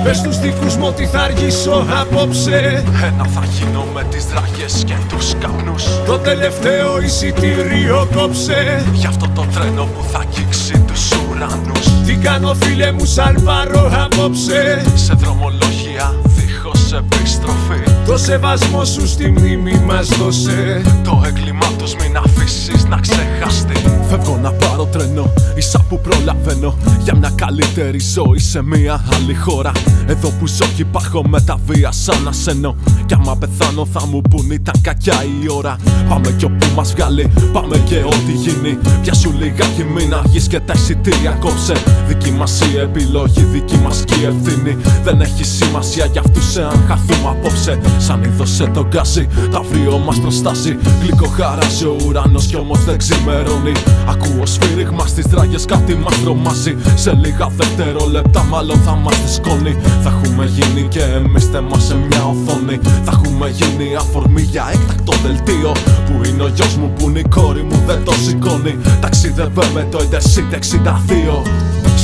Πες τους δικούς μου ότι θα αργήσω απόψε. Ένα θα γίνω με τις δραγές και τους καπνούς. Το τελευταίο εισιτήριο κόψε. Γι' αυτό το τρένο που θα αγγίξει τους ουρανούς. Τι κάνω φίλε μου, σαλπαρώ απόψε. Σε δρομολόγια δίχως επιστροφή. Το σεβασμό σου στη μνήμη μας δώσε. Το έγκλημά τους μην αφήσεις να ξεχαστεί. Φεύγω να πάρω τρένο, ίσα που προλαβαίνω. Για μια καλύτερη ζωή σε μια άλλη χώρα. Εδώ που ζω κι υπάρχω με τα βία σαν ασένω. Κι άμα πεθάνω θα μου πουν ήταν κακιά η ώρα. Πάμε κι όπου μας βγάλει, πάμε και ό,τι γίνει. Πιάσου λιγάκι μην αργείς και τα εισιτήρια κόψε. Δική μας η επιλογή, δική μας κι η ευθύνη. Δεν έχει σημασία για αυτούς εάν χαθούμε απόψε. Σαν είδωσε τον γκάζι, τα αύριο μας προστάσει. Γλυκό χαράζει ο ουρανός κι όμως δεν ξημερώνει. Ακούω σφύριγμα στις δράγες, κάτι μας τρομάζει. Σε λίγα δευτερόλεπτα μάλλον θα μας σκόνη. Θα έχουμε γίνει και εμείς θέμα σε μια οθόνη. Θα έχουμε γίνει αφορμή για έκτακτο δελτίο. Που είναι ο γιος μου, που είναι η κόρη μου, δεν το σηκώνει. Ταξίδευε με το Intercity 62.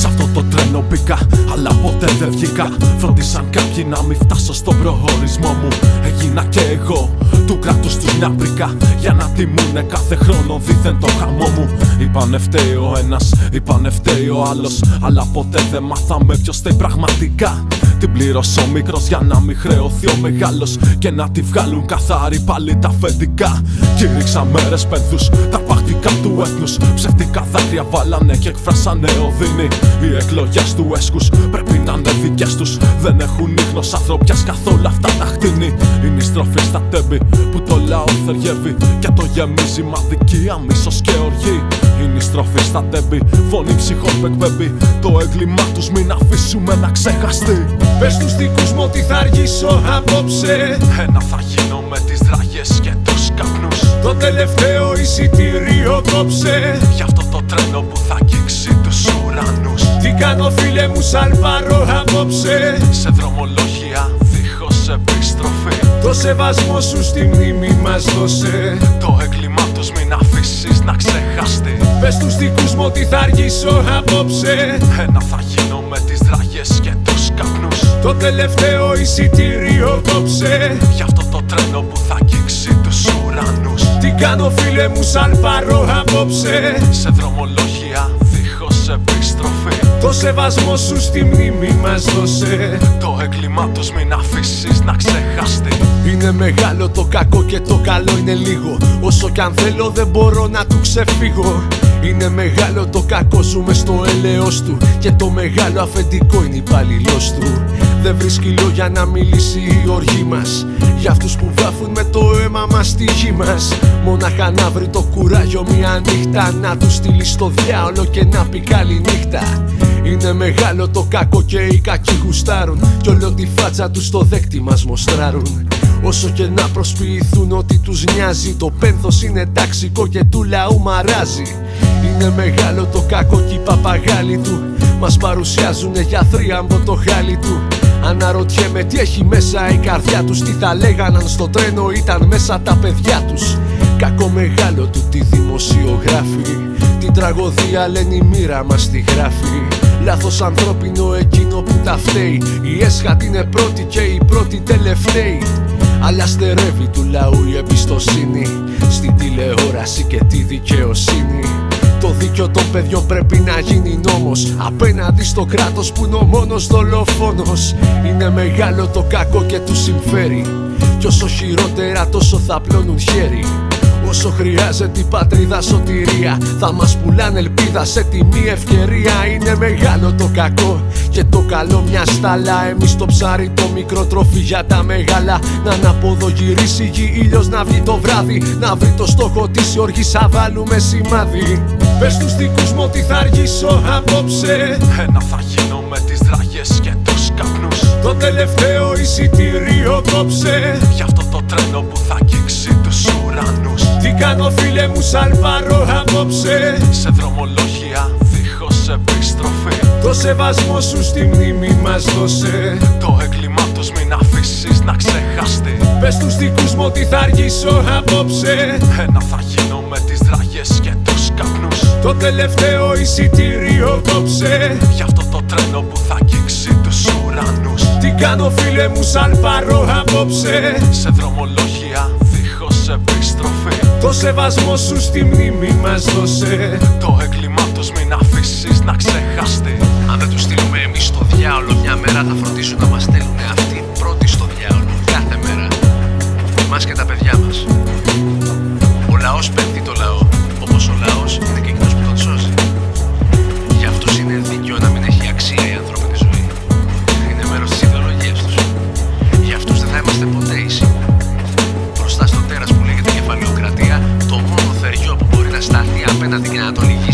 Σ' αυτό το τρένο μπήκα, αλλά ποτέ δεν βγήκα. Φρόντισαν κάποιοι να μην φτάσω στον προορισμό μου. Έγινα και εγώ του κράτους τους μια πρίκα. Για να τιμούνε κάθε χρόνο δίθεν το χαμό μου. Είπανε φταίει ο ένας, είπανε φταίει ο άλλος. Αλλά ποτέ δεν μάθαμε ποιος φταίει πραγματικά. Την πλήρωσε ο μικρός για να μην χρεωθεί ο μεγάλος. Και να τη βγάλουν καθαρή πάλι τα αφεντικά. Κήρυξαν μέρες πένθους, τα πάχτηκα του έθνους. Ψευτικά δάκρυα βάλανε και εκφράσανε οδύνη. Οι εκλογές του έσκους πρέπει να είναι δικές τους. Δεν έχουν ίχνος ανθρωπιάς καθόλου αυτά τα χτίνη. Είναι η στροφή στα τέμπη που το λαό θεριεύει. Και το γεμίζει μαδικία, μίσος και οργή. Είναι η στροφή στα τέμπη, φωνή ψυχών που εκπέμπει. Το έγκλημά τους μην αφήσουμε να ξεχαστεί. Πες τους δικούς μου ότι θα αργήσω απόψε. Ένα θα γίνω με τις δραγές και τους καπνούς. Το τελευταίο εισιτήριο κόψε. Γι' αυτό το τρένο που θα αγγίξει τους ουρανούς. Τι κάνω φίλε μου, σαλπαρώ απόψε. Σε δρομολόγια δίχως επιστροφή. Το σεβασμό σου στη μνήμη μας δώσε. Το έγκλημά τους μην αφήσεις να ξεχαστεί. Πες τους δικούς μου ότι θα αργήσω απόψε. Ένα θα γίνω με τις δραγές και τους καπνούς. Το τελευταίο εισιτήριο κόψε. Γι' αυτό το τρένο που θα αγγίξει τους ουρανούς. Τι κάνω φίλε μου, σαλπαρώ απόψε. Σε δρομολόγια δίχως επιστροφή. Το σεβασμό σου στη μνήμη μας δώσε. Το έγκλημά τους μην αφήσεις να ξεχαστεί. Είναι μεγάλο το κακό και το καλό είναι λίγο. Όσο κι αν θέλω δεν μπορώ να του ξεφύγω. Είναι μεγάλο το κακό, ζούμε στο έλεος του. Και το μεγάλο αφεντικό είναι υπαλληλός του. Δεν βρίσκει λόγια να μιλήσει η οργή μας. Για αυτούς που βάφουν με το αίμα μας στη γη μας. Μόναχα να βρει το κουράγιο μια νύχτα. Να του στείλει στο διάολο και να πει καλή νύχτα. Είναι μεγάλο το κακό και οι κακοί γουστάρουν. Κι όλο τη φάτσα τους στο δέκτη μας μοστράρουν. Όσο και να προσποιηθούν ότι τους νοιάζει, το πένθος είναι ταξικό και του λαού μαράζει. Είναι μεγάλο το κακό κι οι παπαγάλοι του μας παρουσιάζουνε για θρίαμβο το χάλι του. Αναρωτιέμαι τι έχει μέσα η καρδιά τους. Τι θα λέγαν αν στο τρένο ήταν μέσα τα παιδιά τους. Κακό μεγάλο του τη δημοσιογράφη. Την τραγωδία λένε η μοίρα μας τη γράφει. Λάθος ανθρώπινο εκείνο που τα φταίει. Η έσχατη είναι πρώτη και η πρώτη τελευταίη. Αλλά στερεύει του λαού η εμπιστοσύνη στην τηλεόραση και τη δικαιοσύνη. Το δίκιο των παιδιών πρέπει να γίνει νόμος απέναντι στο κράτος που είναι ο μόνος δολοφόνος. Είναι μεγάλο το κακό και τους συμφέρει. Κι όσο χειρότερα τόσο θα πλώνουν χέρι. Όσο χρειάζεται η πατρίδα σωτηρία, θα μας πουλάνε ελπίδα σε τιμή ευκαιρία. Είναι μεγάλο το κακό και το καλό μια στάλα. Εμείς το ψάρι το μικρό τροφή για τα μεγάλα. Να αναποδογυρίσει γη ήλιος να βγει το βράδυ. Να βρει το στόχο της οργής, θα βάλουμε σημάδι. Πες τους δικούς μου ότι θα αργήσω απόψε. Ένα θα γίνω με τις δραγές και τους καπνούς. Το τελευταίο εισιτήριο κόψε. Γι' αυτό το τρένο που θα αγγίξει τους ουρανούς. Τι κάνω φίλε μου, σαλπαρώ απόψε. Σε δρομολόγια δίχως επιστροφή. Το σεβασμό σου στη μνήμη μας δώσε. Το έγκλημά τους μην αφήσεις να ξεχαστεί. Πες τους δικούς μου ότι θα αργήσω απόψε. Ένα θα γίνω με τις δραγές και τους καπνούς. Το τελευταίο εισιτήριο κόψε. Γι' αυτό το τρένο που θα αγγίξει τους ουρανούς. κάνω φίλε μου σαλπαρό απόψε. Σε δρομολόγια δίχως επιστροφή. Το σεβασμό σου στη μνήμη μας δώσε. Το έγκλημά τους μην αφήσεις να ξεχαστεί. Αν δεν τους στείλουμε εμείς στο διάολο, μια μέρα θα φροντίσουν να μας στέλνουν αυτοί πρώτοι στο διάολο. Κάθε μέρα. Εμάς και τα παιδιά μας. Ο λαός πέφτει το λαό, όπως ο λαός είναι και εκείνος που τον σώζει. Για αυτούς είναι δίκαιο να μην έχει αξία η ανθρώπινη ζωή. Είναι μέρος της ιδεολογίας τους. Για αυτούς δεν θα είμαστε ποτέ ίσοι. Μπροστά στο τέρας που λέγεται κεφαλαιοκρατία, το μόνο θεριό που μπορεί να σταθεί απέναντι και να το λυγίσει